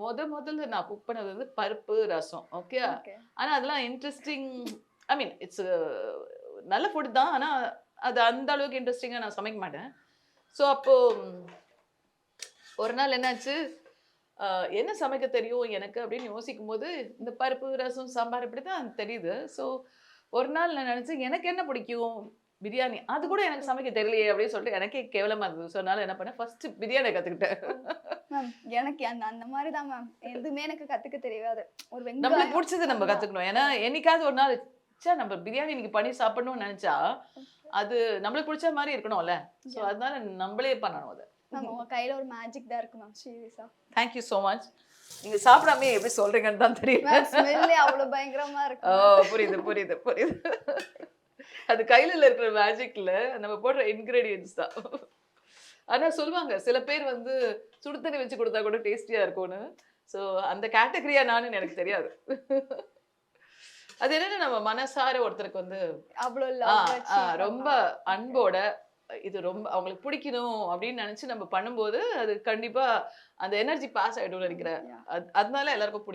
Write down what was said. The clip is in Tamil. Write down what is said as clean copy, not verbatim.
முதல்ல நான் குக் பண்ணது வந்து பருப்பு, ரசம். ஓகே. ஓகே. ஆனா அதெல்லாம் இன்ட்ரெஸ்டிங் ஐ மீன் இட்ஸ் நல்ல ஃபுட் தான். ஆனா அது அந்த அளவுக்கு இன்ட்ரெஸ்டிங்கா நான் சமைக்க மாட்டேன். ஸோ அப்போ ஒரு நாள் என்னாச்சு, அ என்ன சமைக்க தெரியும் எனக்கு அப்படின்னு யோசிக்கும்போது, இந்த பருப்பு, ரசம், சாம்பார் இப்படிதான் தெரியுது. ஸோ ஒரு நாள் நான் நினைச்சேன், எனக்கு என்ன பிடிக்கும்? பிரியாணி. அது கூட எனக்கு சமைக்க தெரியலையே அப்படின்னு சொல்லிட்டு எனக்கே கேவலமா இருந்தது. ஸோ அதனால என்ன பண்ணேன், ஃபர்ஸ்ட் பிரியாணி கத்துக்கிட்டேன். மேம் எனக்கு அந்த அந்த மாரி தான் மேம். எதுவுமே எனக்கு கத்துக்க தெரியாது. ஒரு நம்மளுக்கு வெங்காயம் புடிச்சது நம்ம அவ்வளோதான். கத்துக்கணும். ஏன்னா, என்னைக்காவது ஒரு நாள், ச்சே நம்ம பிரியாணி இன்னைக்கு பண்ணி சாப்பிடணும்னு நெனச்சா, அது நம்மளுக்கு புடிச்ச மாரி இருக்கணும்ல. ஸோ அதனால நம்மளே பண்ணணும் அத. மேம் உங்க கையில ஒரு மேஜிக் தான் இருக்கு மேம். சீரியஸா. Thank you so much. நீங்க சாப்பிடாமயே எப்படி சொல்றீங்கன்னு தான் தெரியல. மேம் ஸ்மெல்லே அவ்வளோ பயங்கரமா இருக்கு ஓ! மேம். புரியுது. அது கையில இருக்கிற மேஜிக்ல நம்ம போடுற இன்கிரீடியன்ட்ஸ் தான். ஆனா சொல்லுவாங்க, சில பேர் வந்து சுடு தண்ணி வச்சு குடுத்தா கூட டேஸ்டியா இருக்கும்னு. ஸோ அந்த கேட்டகரியா நானுன்னு எனக்கு தெரியாது. அது என்னன்னா நம்ம மனசார ஒருத்தருக்கு வந்து அவ்வளோ ஆ, லவ் ஆ, வச்சு ரொம்ப பண்ணா. அன்போட இது ரொம்ப அவங்களுக்கு பிடிக்கணும் அப்படின்னு நினைச்சு நம்ம பண்ணும்போது அது கண்டிப்பா அந்த எனர்ஜி பாஸ் ஆயிடும்னு நினைக்கிறேன். யா. அதனால எல்லாருக்கும் பிடிக்கும்.